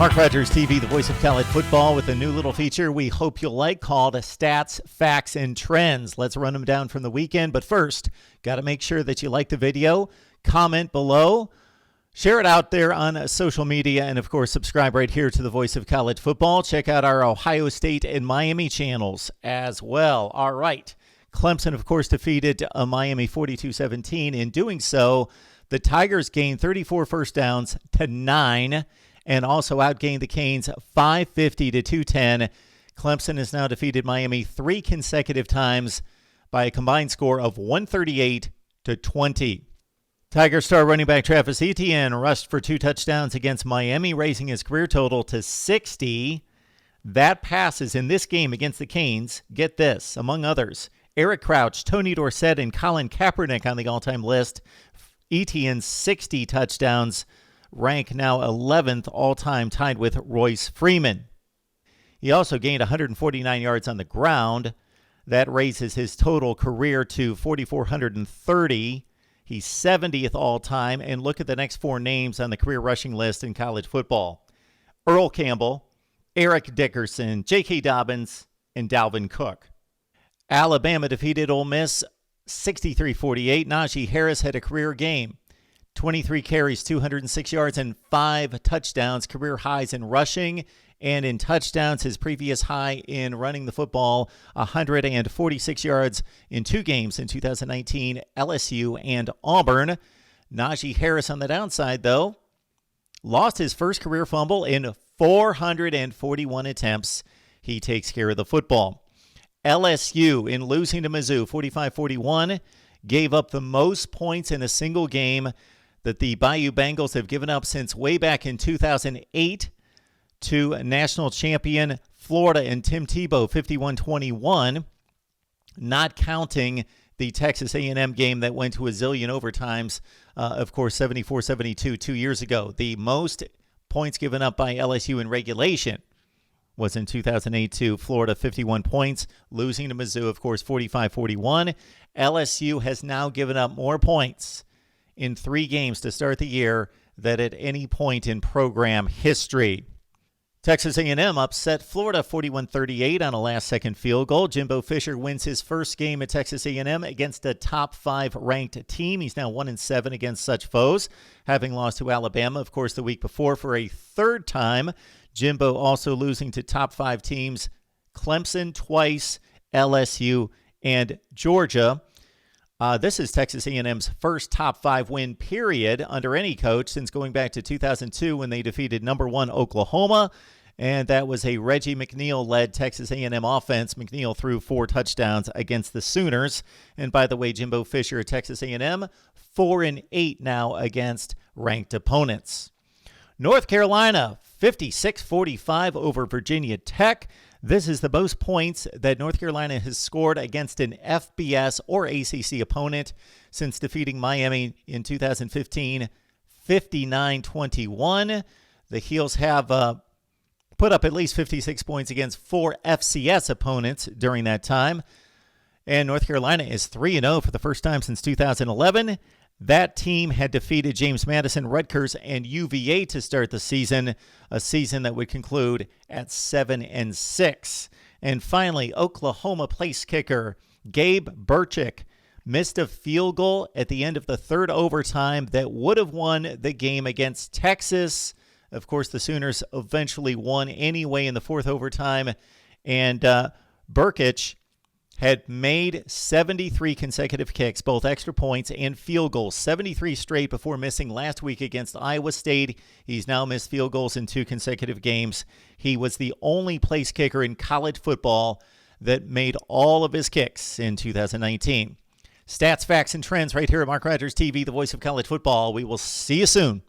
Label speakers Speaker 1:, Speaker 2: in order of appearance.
Speaker 1: Mark Rogers TV, the voice of college football, with a new little feature we hope you'll like called Stats, Facts, and Trends. Let's run them down from the weekend. But first, got to make sure that you like the video, comment below, share it out there on social media, and of course, subscribe right here to the voice of college football. Check out our Ohio State and Miami channels as well. All right. Clemson, of course, defeated Miami 42-17. In doing so, the Tigers gained 34 first downs to 9. And also outgained the Canes 550-210. Clemson has now defeated Miami 3 consecutive times by a combined score of 138-20. Tiger star running back Travis Etienne rushed for 2 touchdowns against Miami, raising his career total to 60. That passes in this game against the Canes. Get this, among others, Eric Crouch, Tony Dorsett, and Colin Kaepernick on the all-time list. Etienne's 60 touchdowns rank now 11th all-time, tied with Royce Freeman. He also gained 149 yards on the ground. That raises his total career to 4,430. He's 70th all-time. And look at the next 4 names on the career rushing list in college football: Earl Campbell, Eric Dickerson, J.K. Dobbins, and Dalvin Cook. Alabama defeated Ole Miss 63-48. Nashi Harris had a career game. 23 carries, 206 yards, and 5 touchdowns, career highs in rushing and in touchdowns. His previous high in running the football, 146 yards in 2 games in 2019, LSU and Auburn. Najee Harris on the downside, though, lost his first career fumble in 441 attempts. He takes care of the football. LSU, in losing to Mizzou 45-41, gave up the most points in a single game that the Bayou Bengals have given up since way back in 2008 to national champion Florida and Tim Tebow, 51-21, not counting the Texas A&M game that went to a zillion overtimes, of course, 74-72 2 years ago. The most points given up by LSU in regulation was in 2008 to Florida, 51 points, losing to Mizzou, of course, 45-41. LSU has now given up more points in 3 games to start the year than at any point in program history. Texas A&M upset Florida 41-38 on a last-second field goal. Jimbo Fisher wins his first game at Texas A&M against a top 5 ranked team. He's now 1-7 against such foes, having lost to Alabama, of course, the week before for a 3rd time. Jimbo also losing to top 5 teams, Clemson twice, LSU, and Georgia. This is Texas A&M's first top 5 win period under any coach since going back to 2002 when they defeated number 1 Oklahoma, and that was a Reggie McNeil-led Texas A&M offense. McNeil threw 4 touchdowns against the Sooners. And by the way, Jimbo Fisher at Texas A&M, 4-8 now against ranked opponents. North Carolina, 56-45 over Virginia Tech. This is the most points that North Carolina has scored against an FBS or ACC opponent since defeating Miami in 2015, 59-21. The Heels have put up at least 56 points against 4 FCS opponents during that time. And North Carolina is 3-0 for the first time since 2011. That team had defeated James Madison, Rutgers, and UVA to start the season, a season that would conclude at 7-6. And finally, Oklahoma place kicker Gabe Burchick missed a field goal at the end of the 3rd overtime that would have won the game against Texas. Of course, the Sooners eventually won anyway in the 4th overtime, and Burkic had made 73 consecutive kicks, both extra points and field goals, 73 straight before missing last week against Iowa State. He's now missed field goals in 2 consecutive games. He was the only place kicker in college football that made all of his kicks in 2019. Stats, facts, and trends right here at Mark Rogers TV, the voice of college football. We will see you soon.